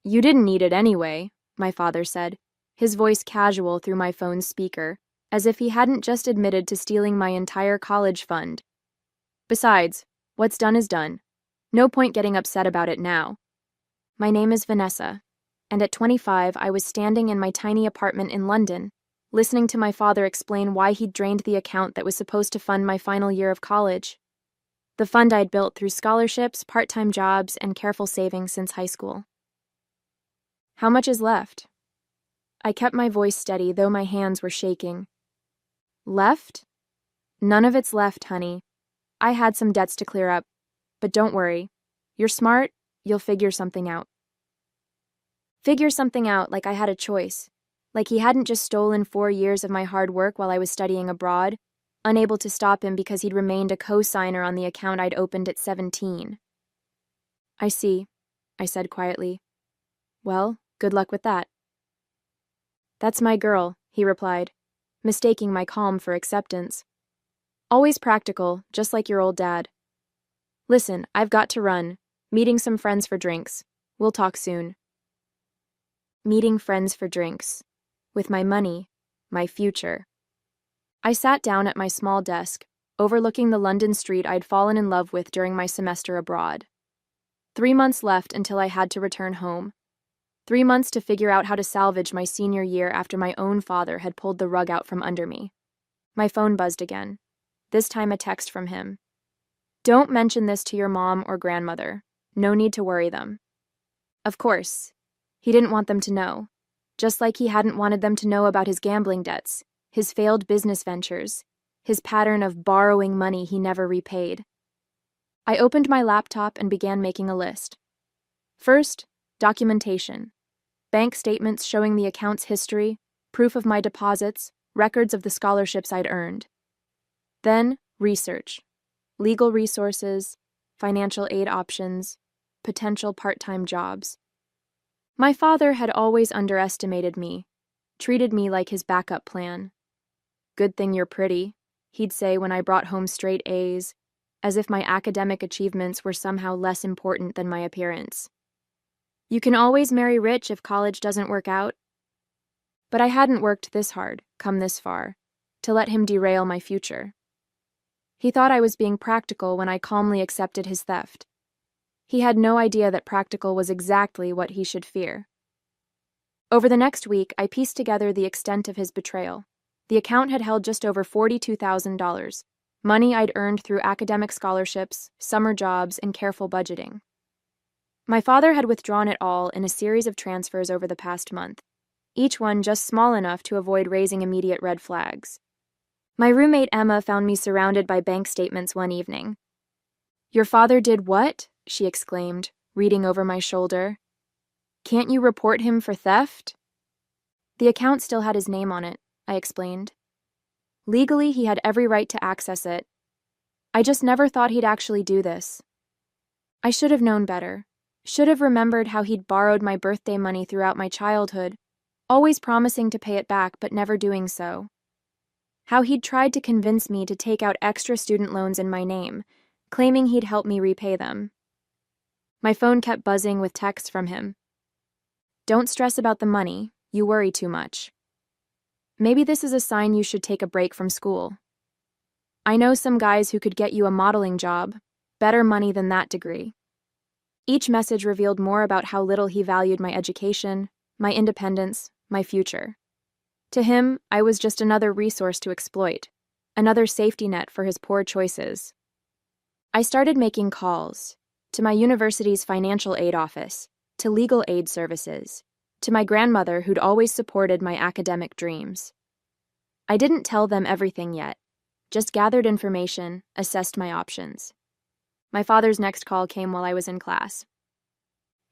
You didn't need it anyway, my father said, his voice casual through my phone's speaker, as if he hadn't just admitted to stealing my entire college fund. Besides, what's done is done. No point getting upset about it now. My name is Vanessa, and at 25 I was standing in my tiny apartment in London, listening to my father explain why he'd drained the account that was supposed to fund my final year of college. The fund I'd built through scholarships, part-time jobs, and careful saving since high school. How much is left? I kept my voice steady, though my hands were shaking. Left? None of it's left, honey. I had some debts to clear up, but don't worry. You're smart, you'll figure something out. Figure something out like I had a choice, like he hadn't just stolen 4 years of my hard work while I was studying abroad, unable to stop him because he'd remained a co-signer on the account I'd opened at 17. I see, I said quietly. Well, good luck with that. That's my girl, he replied, mistaking my calm for acceptance. Always practical, just like your old dad. Listen, I've got to run. Meeting some friends for drinks. We'll talk soon. Meeting friends for drinks. With my money, my future. I sat down at my small desk, overlooking the London street I'd fallen in love with during my semester abroad. 3 months left until I had to return home. 3 months to figure out how to salvage my senior year after my own father had pulled the rug out from under me. My phone buzzed again. This time a text from him. Don't mention this to your mom or grandmother. No need to worry them. Of course. He didn't want them to know. Just like he hadn't wanted them to know about his gambling debts, his failed business ventures, his pattern of borrowing money he never repaid. I opened my laptop and began making a list. First, documentation. Bank statements showing the account's history, proof of my deposits, records of the scholarships I'd earned. Then, research. Legal resources, financial aid options, potential part-time jobs. My father had always underestimated me, treated me like his backup plan. Good thing you're pretty, he'd say when I brought home straight A's, as if my academic achievements were somehow less important than my appearance. You can always marry rich if college doesn't work out. But I hadn't worked this hard, come this far, to let him derail my future. He thought I was being practical when I calmly accepted his theft. He had no idea that practical was exactly what he should fear. Over the next week, I pieced together the extent of his betrayal. The account had held just over $42,000, money I'd earned through academic scholarships, summer jobs, and careful budgeting. My father had withdrawn it all in a series of transfers over the past month, each one just small enough to avoid raising immediate red flags. My roommate Emma found me surrounded by bank statements one evening. "Your father did what?" she exclaimed, reading over my shoulder. "Can't you report him for theft?" The account still had his name on it, I explained. Legally, he had every right to access it. I just never thought he'd actually do this. I should have known better. Should have remembered how he'd borrowed my birthday money throughout my childhood, always promising to pay it back but never doing so. How he'd tried to convince me to take out extra student loans in my name, claiming he'd help me repay them. My phone kept buzzing with texts from him. "Don't stress about the money, you worry too much. Maybe this is a sign you should take a break from school. I know some guys who could get you a modeling job, better money than that degree." Each message revealed more about how little he valued my education, my independence, my future. To him, I was just another resource to exploit, another safety net for his poor choices. I started making calls to my university's financial aid office, to legal aid services, to my grandmother who'd always supported my academic dreams. I didn't tell them everything yet, just gathered information, assessed my options. My father's next call came while I was in class.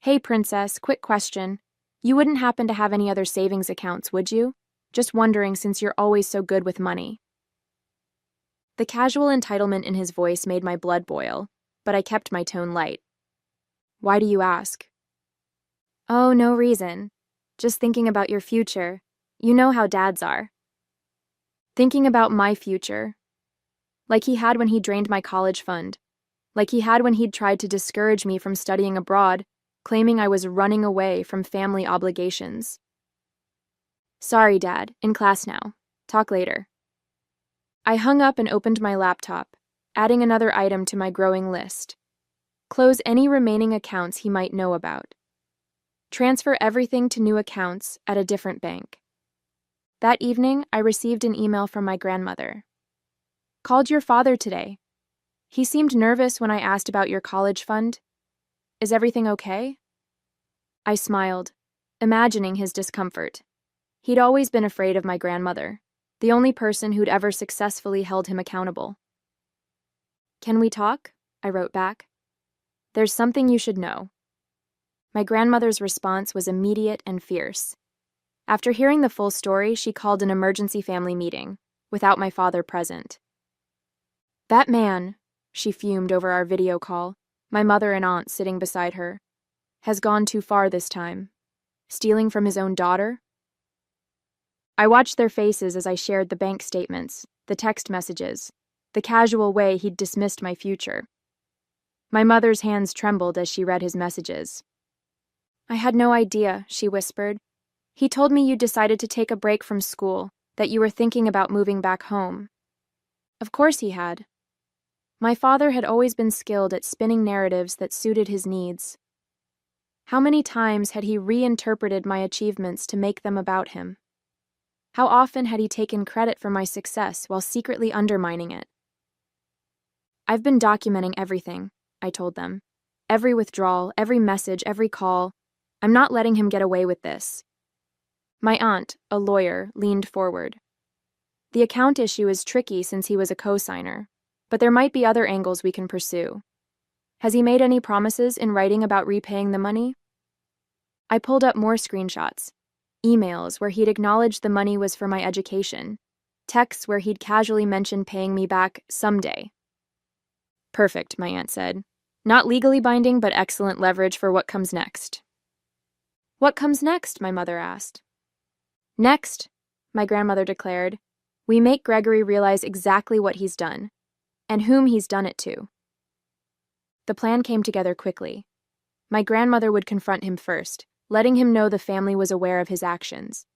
"Hey, Princess, quick question. You wouldn't happen to have any other savings accounts, would you? Just wondering since you're always so good with money." The casual entitlement in his voice made my blood boil, but I kept my tone light. "Why do you ask?" "Oh, no reason. Just thinking about your future. You know how dads are." Thinking about my future. Like he had when he drained my college fund. Like he had when he'd tried to discourage me from studying abroad, claiming I was running away from family obligations. Sorry, Dad, in class now. Talk later. I hung up and opened my laptop, adding another item to my growing list. Close any remaining accounts he might know about. Transfer everything to new accounts at a different bank. That evening, I received an email from my grandmother. Called your father today. He seemed nervous when I asked about your college fund. Is everything okay? I smiled, imagining his discomfort. He'd always been afraid of my grandmother, the only person who'd ever successfully held him accountable. Can we talk? I wrote back. There's something you should know. My grandmother's response was immediate and fierce. After hearing the full story, she called an emergency family meeting, without my father present. That man, she fumed over our video call, my mother and aunt sitting beside her, has gone too far this time. Stealing from his own daughter? I watched their faces as I shared the bank statements, the text messages, the casual way he'd dismissed my future. My mother's hands trembled as she read his messages. I had no idea, she whispered. He told me you decided to take a break from school, that you were thinking about moving back home. Of course he had. My father had always been skilled at spinning narratives that suited his needs. How many times had he reinterpreted my achievements to make them about him? How often had he taken credit for my success while secretly undermining it? I've been documenting everything, I told them. Every withdrawal, every message, every call. I'm not letting him get away with this. My aunt, a lawyer, leaned forward. The account issue is tricky since he was a co-signer, but there might be other angles we can pursue. Has he made any promises in writing about repaying the money? I pulled up more screenshots, emails where he'd acknowledged the money was for my education, texts where he'd casually mentioned paying me back someday. Perfect, my aunt said. Not legally binding, but excellent leverage for what comes next. What comes next? My mother asked. Next, my grandmother declared, we make Gregory realize exactly what he's done, and whom he's done it to. The plan came together quickly. My grandmother would confront him first, letting him know the family was aware of his actions.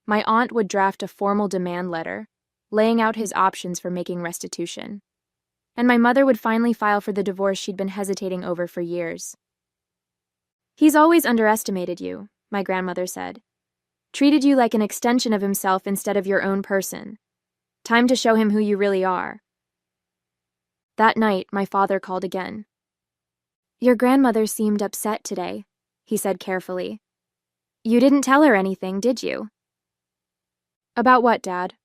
My aunt would draft a formal demand letter, laying out his options for making restitution. And my mother would finally file for the divorce she'd been hesitating over for years. He's always underestimated you, my grandmother said. Treated you like an extension of himself instead of your own person. Time to show him who you really are. That night, my father called again. Your grandmother seemed upset today, he said carefully. You didn't tell her anything, did you? About what, Dad?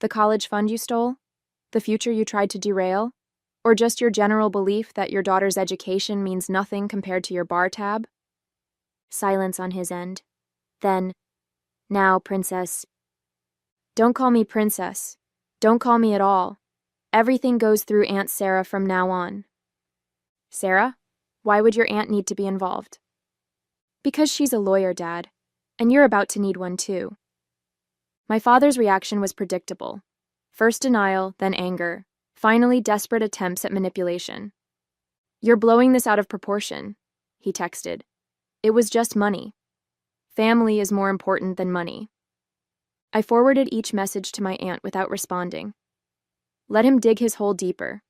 The college fund you stole? The future you tried to derail? Or just your general belief that your daughter's education means nothing compared to your bar tab? Silence on his end. Then, now, Princess. Don't call me Princess. Don't call me at all. Everything goes through Aunt Sarah from now on. Sarah? Why would your aunt need to be involved? Because she's a lawyer, Dad, and you're about to need one too. My father's reaction was predictable. First denial, then anger, finally desperate attempts at manipulation. You're blowing this out of proportion, he texted. It was just money. Family is more important than money. I forwarded each message to my aunt without responding. Let him dig his hole deeper.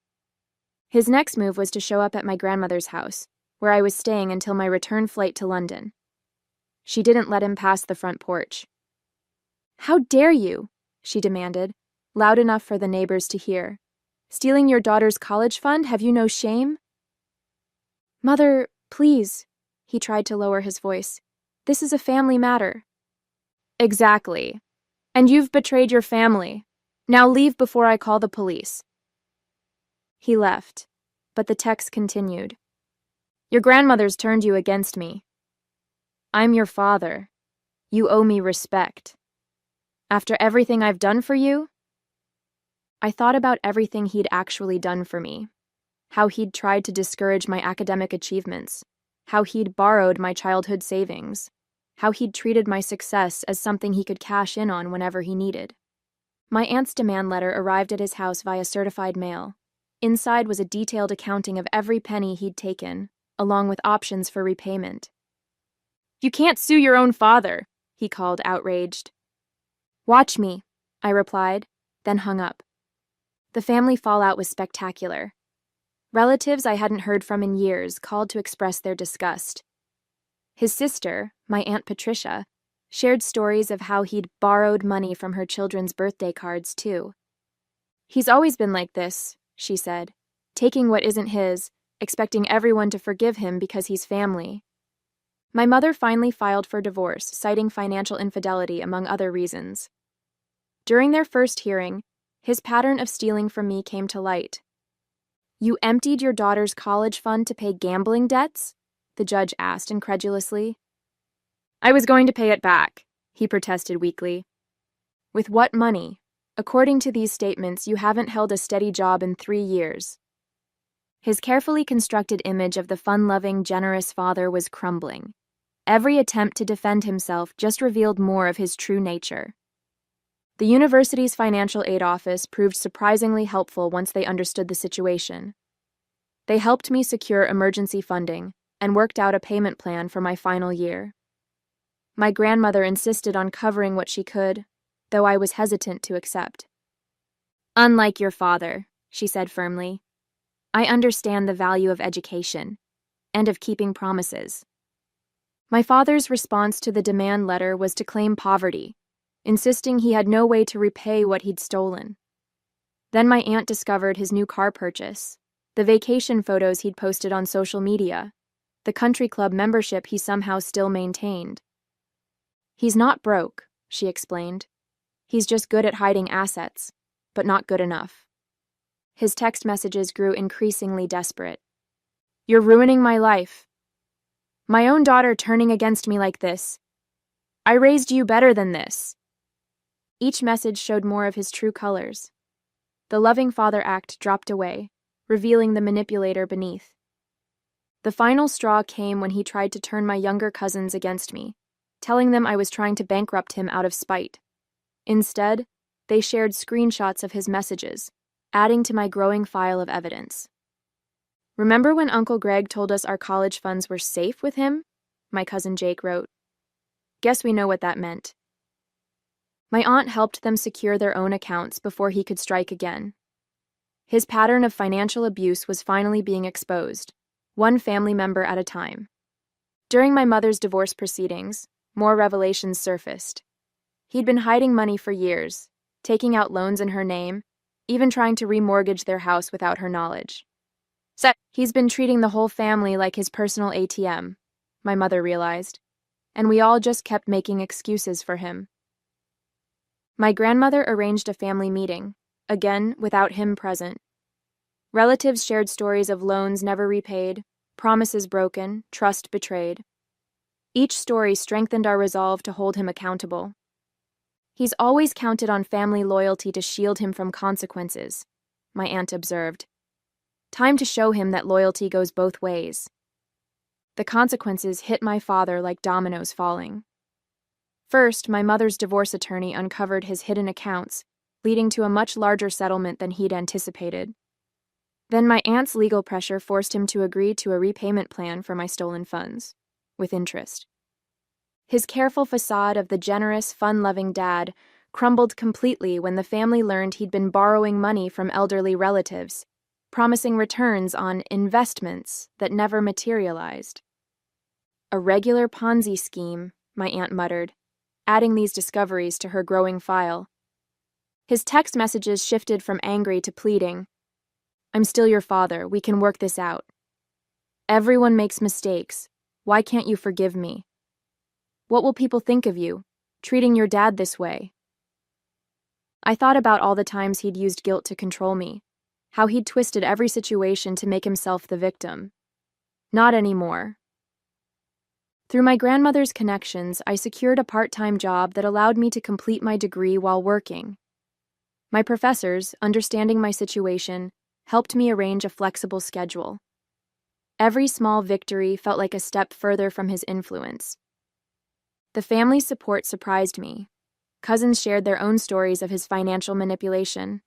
His next move was to show up at my grandmother's house, where I was staying until my return flight to London. She didn't let him pass the front porch. How dare you, she demanded, loud enough for the neighbors to hear. Stealing your daughter's college fund, have you no shame? Mother, please, he tried to lower his voice. This is a family matter. Exactly. And you've betrayed your family. Now leave before I call the police. He left, but the text continued. Your grandmother's turned you against me. I'm your father. You owe me respect. After everything I've done for you? I thought about everything he'd actually done for me. How he'd tried to discourage my academic achievements. How he'd borrowed my childhood savings. How he'd treated my success as something he could cash in on whenever he needed. My aunt's demand letter arrived at his house via certified mail. Inside was a detailed accounting of every penny he'd taken, along with options for repayment. You can't sue your own father, he called, outraged. Watch me, I replied, then hung up. The family fallout was spectacular. Relatives I hadn't heard from in years called to express their disgust. His sister, my Aunt Patricia, shared stories of how he'd borrowed money from her children's birthday cards, too. He's always been like this, she said, taking what isn't his, expecting everyone to forgive him because he's family. My mother finally filed for divorce, citing financial infidelity among other reasons. During their first hearing, his pattern of stealing from me came to light. You emptied your daughter's college fund to pay gambling debts? The judge asked incredulously. I was going to pay it back, he protested weakly. With what money? According to these statements, you haven't held a steady job in 3 years. His carefully constructed image of the fun-loving, generous father was crumbling. Every attempt to defend himself just revealed more of his true nature. The university's financial aid office proved surprisingly helpful once they understood the situation. They helped me secure emergency funding and worked out a payment plan for my final year. My grandmother insisted on covering what she could, though I was hesitant to accept. Unlike your father, she said firmly, I understand the value of education and of keeping promises. My father's response to the demand letter was to claim poverty, insisting he had no way to repay what he'd stolen. Then my aunt discovered his new car purchase, the vacation photos he'd posted on social media, the country club membership he somehow still maintained. He's not broke, she explained. He's just good at hiding assets, but not good enough. His text messages grew increasingly desperate. You're ruining my life. My own daughter turning against me like this. I raised you better than this. Each message showed more of his true colors. The loving father act dropped away, revealing the manipulator beneath. The final straw came when he tried to turn my younger cousins against me, telling them I was trying to bankrupt him out of spite. Instead, they shared screenshots of his messages, adding to my growing file of evidence. Remember when Uncle Greg told us our college funds were safe with him? My cousin Jake wrote. Guess we know what that meant. My aunt helped them secure their own accounts before he could strike again. His pattern of financial abuse was finally being exposed, one family member at a time. During my mother's divorce proceedings, more revelations surfaced. He'd been hiding money for years, taking out loans in her name, even trying to remortgage their house without her knowledge. He's been treating the whole family like his personal ATM, my mother realized, and we all just kept making excuses for him. My grandmother arranged a family meeting, again without him present. Relatives shared stories of loans never repaid, promises broken, trust betrayed. Each story strengthened our resolve to hold him accountable. He's always counted on family loyalty to shield him from consequences, my aunt observed. Time to show him that loyalty goes both ways. The consequences hit my father like dominoes falling. First, my mother's divorce attorney uncovered his hidden accounts, leading to a much larger settlement than he'd anticipated. Then my aunt's legal pressure forced him to agree to a repayment plan for my stolen funds, with interest. His careful facade of the generous, fun-loving dad crumbled completely when the family learned he'd been borrowing money from elderly relatives, promising returns on investments that never materialized. A regular Ponzi scheme, my aunt muttered, adding these discoveries to her growing file. His text messages shifted from angry to pleading. I'm still your father. We can work this out. Everyone makes mistakes. Why can't you forgive me? What will people think of you, treating your dad this way? I thought about all the times he'd used guilt to control me, how he'd twisted every situation to make himself the victim. Not anymore. Through my grandmother's connections, I secured a part-time job that allowed me to complete my degree while working. My professors, understanding my situation, helped me arrange a flexible schedule. Every small victory felt like a step further from his influence. The family's support surprised me. Cousins shared their own stories of his financial manipulation.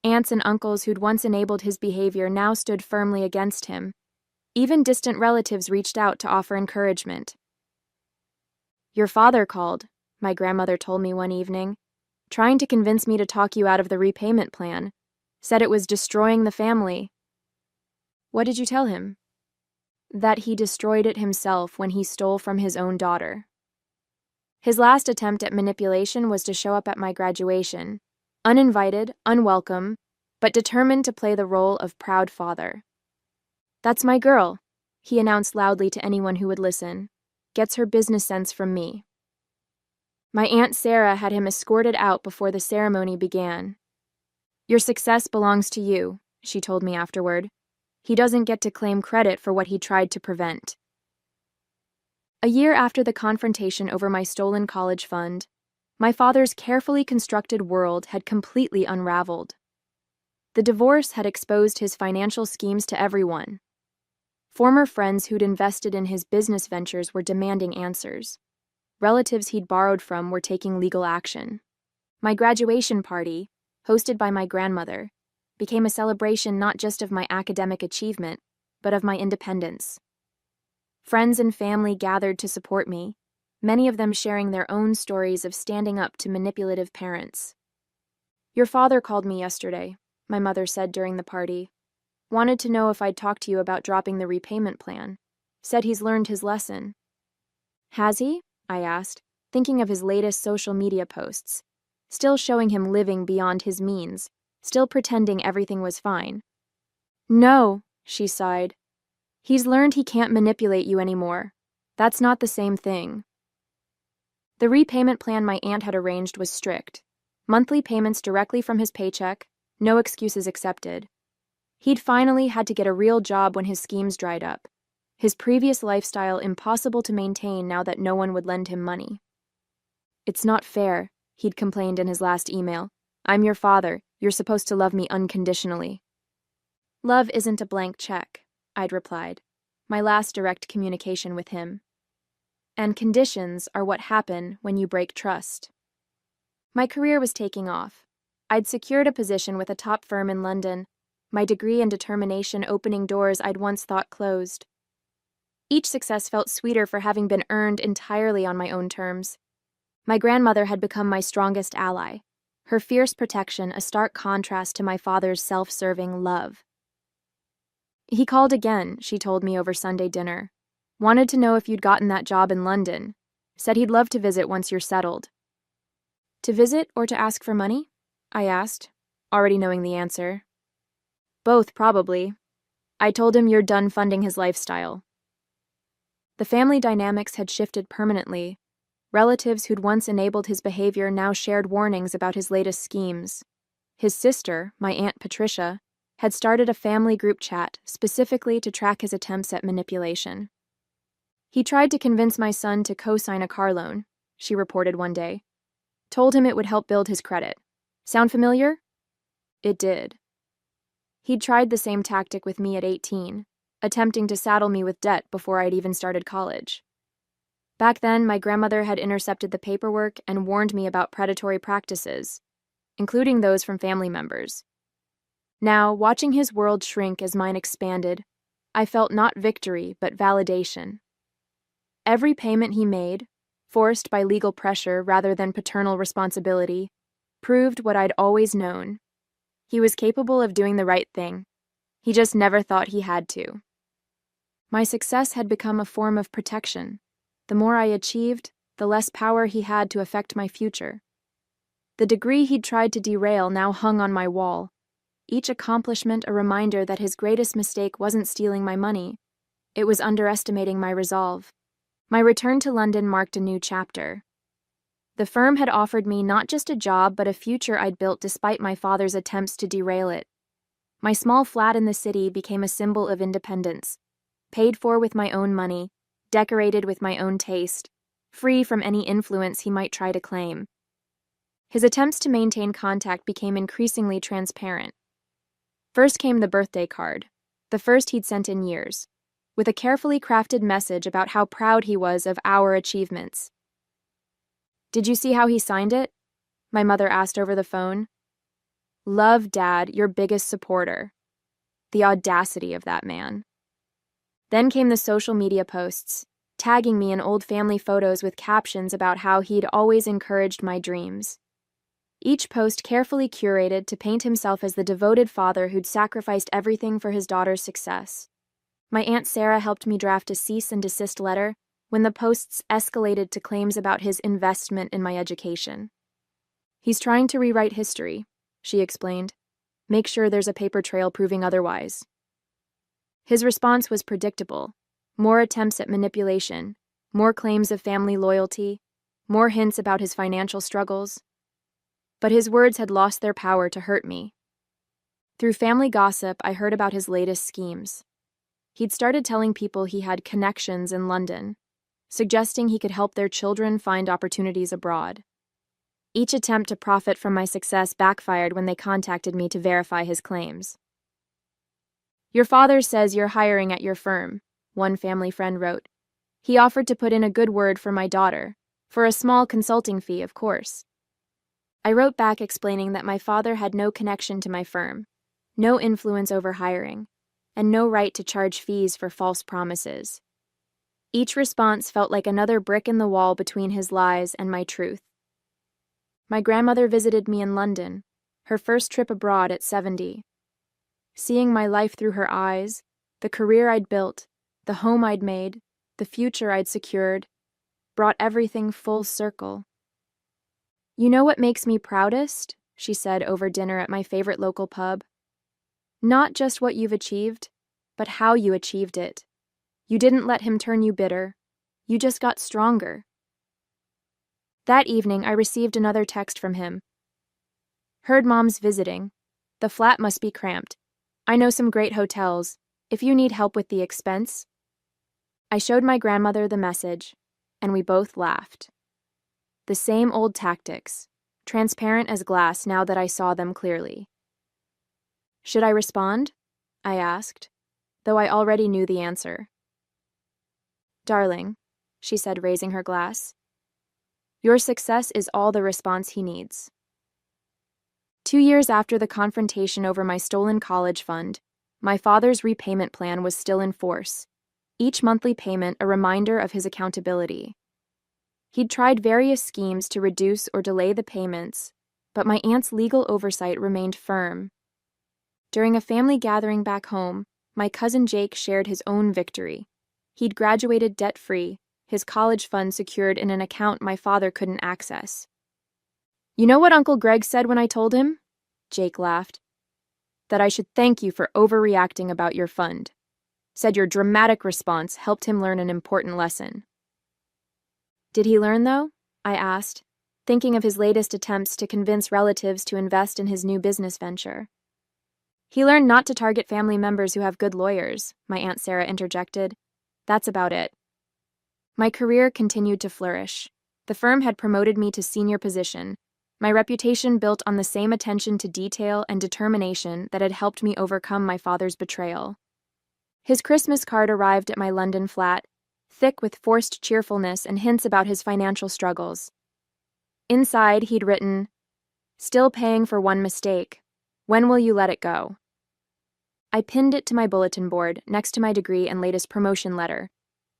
Aunts and uncles who'd once enabled his behavior now stood firmly against him. Even distant relatives reached out to offer encouragement. Your father called, my grandmother told me one evening, trying to convince me to talk you out of the repayment plan. Said it was destroying the family. What did you tell him? That he destroyed it himself when he stole from his own daughter. His last attempt at manipulation was to show up at my graduation, uninvited, unwelcome, but determined to play the role of proud father. That's my girl, he announced loudly to anyone who would listen. Gets her business sense from me. My Aunt Sarah had him escorted out before the ceremony began. Your success belongs to you, she told me afterward. He doesn't get to claim credit for what he tried to prevent. A year after the confrontation over my stolen college fund, my father's carefully constructed world had completely unraveled. The divorce had exposed his financial schemes to everyone. Former friends who'd invested in his business ventures were demanding answers. Relatives he'd borrowed from were taking legal action. My graduation party, hosted by my grandmother, became a celebration not just of my academic achievement, but of my independence. Friends and family gathered to support me, many of them sharing their own stories of standing up to manipulative parents. Your father called me yesterday, my mother said during the party. Wanted to know if I'd talk to you about dropping the repayment plan. Said he's learned his lesson. Has he? I asked, thinking of his latest social media posts, still showing him living beyond his means, still pretending everything was fine. No, she sighed. He's learned he can't manipulate you anymore. That's not the same thing. The repayment plan my aunt had arranged was strict. Monthly payments directly from his paycheck, no excuses accepted. He'd finally had to get a real job when his schemes dried up. His previous lifestyle impossible to maintain now that no one would lend him money. It's not fair, he'd complained in his last email. I'm your father. You're supposed to love me unconditionally. Love isn't a blank check, I'd replied, my last direct communication with him. And conditions are what happen when you break trust. My career was taking off. I'd secured a position with a top firm in London, my degree and determination opening doors I'd once thought closed. Each success felt sweeter for having been earned entirely on my own terms. My grandmother had become my strongest ally, her fierce protection a stark contrast to my father's self-serving love. He called again, she told me over Sunday dinner. Wanted to know if you'd gotten that job in London. Said he'd love to visit once you're settled. To visit or to ask for money? I asked, already knowing the answer. Both, probably. I told him you're done funding his lifestyle. The family dynamics had shifted permanently. Relatives who'd once enabled his behavior now shared warnings about his latest schemes. His sister, my Aunt Patricia, had started a family group chat specifically to track his attempts at manipulation. He tried to convince my son to co-sign a car loan, she reported one day. Told him it would help build his credit. Sound familiar? It did. He'd tried the same tactic with me at 18, attempting to saddle me with debt before I'd even started college. Back then, my grandmother had intercepted the paperwork and warned me about predatory practices, including those from family members. Now, watching his world shrink as mine expanded, I felt not victory, but validation. Every payment he made, forced by legal pressure rather than paternal responsibility, proved what I'd always known. He was capable of doing the right thing. He just never thought he had to. My success had become a form of protection. The more I achieved, the less power he had to affect my future. The degree he'd tried to derail now hung on my wall, each accomplishment a reminder that his greatest mistake wasn't stealing my money. It was underestimating my resolve. My return to London marked a new chapter. The firm had offered me not just a job but a future I'd built despite my father's attempts to derail it. My small flat in the city became a symbol of independence, paid for with my own money, decorated with my own taste, free from any influence he might try to claim. His attempts to maintain contact became increasingly transparent. First came the birthday card, the first he'd sent in years, with a carefully crafted message about how proud he was of our achievements. Did you see how he signed it? My mother asked over the phone. Love, Dad, your biggest supporter. The audacity of that man. Then came the social media posts, tagging me in old family photos with captions about how he'd always encouraged my dreams. Each post carefully curated to paint himself as the devoted father who'd sacrificed everything for his daughter's success. My Aunt Sarah helped me draft a cease and desist letter when the posts escalated to claims about his investment in my education. "He's trying to rewrite history," she explained. "Make sure there's a paper trail proving otherwise." His response was predictable. More attempts at manipulation, more claims of family loyalty, more hints about his financial struggles. But his words had lost their power to hurt me. Through family gossip, I heard about his latest schemes. He'd started telling people he had connections in London, suggesting he could help their children find opportunities abroad. Each attempt to profit from my success backfired when they contacted me to verify his claims. "Your father says you're hiring at your firm," one family friend wrote. "He offered to put in a good word for my daughter, for a small consulting fee, of course." I wrote back explaining that my father had no connection to my firm, no influence over hiring, and no right to charge fees for false promises. Each response felt like another brick in the wall between his lies and my truth. My grandmother visited me in London, her first trip abroad at 70. Seeing my life through her eyes, the career I'd built, the home I'd made, the future I'd secured, brought everything full circle. "You know what makes me proudest?" she said over dinner at my favorite local pub. "Not just what you've achieved, but how you achieved it. You didn't let him turn you bitter. You just got stronger." That evening, I received another text from him. "Heard Mom's visiting. The flat must be cramped. I know some great hotels, if you need help with the expense." I showed my grandmother the message, and we both laughed. The same old tactics, transparent as glass now that I saw them clearly. "Should I respond?" I asked, though I already knew the answer. "Darling," she said, raising her glass, "your success is all the response he needs." 2 years after the confrontation over my stolen college fund, my father's repayment plan was still in force, each monthly payment a reminder of his accountability. He'd tried various schemes to reduce or delay the payments, but my aunt's legal oversight remained firm. During a family gathering back home, my cousin Jake shared his own victory. He'd graduated debt-free, his college fund secured in an account my father couldn't access. "You know what Uncle Greg said when I told him?" Jake laughed. "That I should thank you for overreacting about your fund. Said your dramatic response helped him learn an important lesson." "Did he learn, though?" I asked, thinking of his latest attempts to convince relatives to invest in his new business venture. "He learned not to target family members who have good lawyers," my Aunt Sarah interjected. "That's about it." My career continued to flourish. The firm had promoted me to senior position, my reputation built on the same attention to detail and determination that had helped me overcome my father's betrayal. His Christmas card arrived at my London flat, thick with forced cheerfulness and hints about his financial struggles. Inside, he'd written, "Still paying for one mistake. When will you let it go?" I pinned it to my bulletin board next to my degree and latest promotion letter,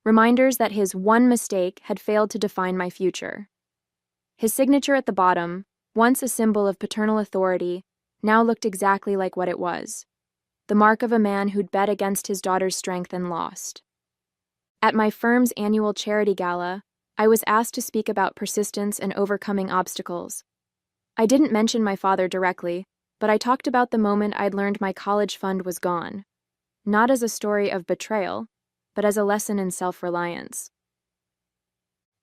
reminders that his one mistake had failed to define my future. His signature at the bottom, once a symbol of paternal authority, now looked exactly like what it was, the mark of a man who'd bet against his daughter's strength and lost. At my firm's annual charity gala, I was asked to speak about persistence and overcoming obstacles. I didn't mention my father directly, but I talked about the moment I'd learned my college fund was gone, not as a story of betrayal, but as a lesson in self-reliance.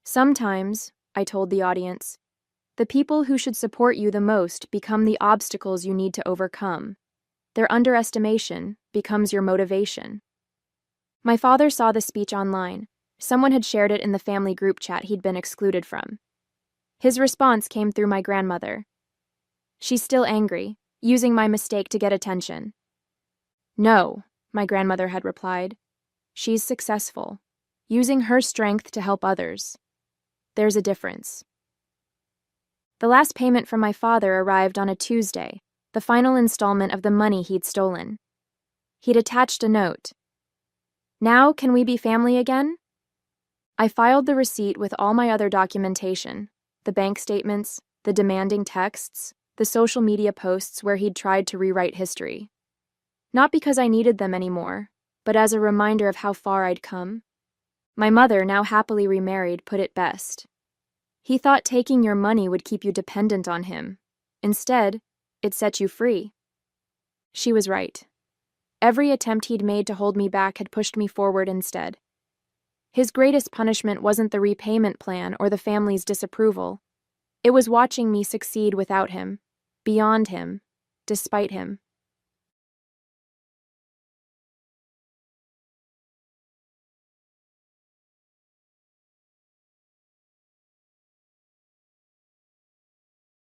"Sometimes," I told the audience, "the people who should support you the most become the obstacles you need to overcome. Their underestimation becomes your motivation." My father saw the speech online. Someone had shared it in the family group chat he'd been excluded from. His response came through my grandmother. "She's still angry, using my mistake to get attention." "No," my grandmother had replied. "She's successful, using her strength to help others. There's a difference." The last payment from my father arrived on a Tuesday, the final installment of the money he'd stolen. He'd attached a note. "Now can we be family again?" I filed the receipt with all my other documentation, the bank statements, the demanding texts, the social media posts where he'd tried to rewrite history. Not because I needed them anymore, but as a reminder of how far I'd come. My mother, now happily remarried, put it best. He thought taking your money would keep you dependent on him. Instead, it set you free. She was right. Every attempt he'd made to hold me back had pushed me forward instead. His greatest punishment wasn't the repayment plan or the family's disapproval. It was watching me succeed without him, beyond him, despite him.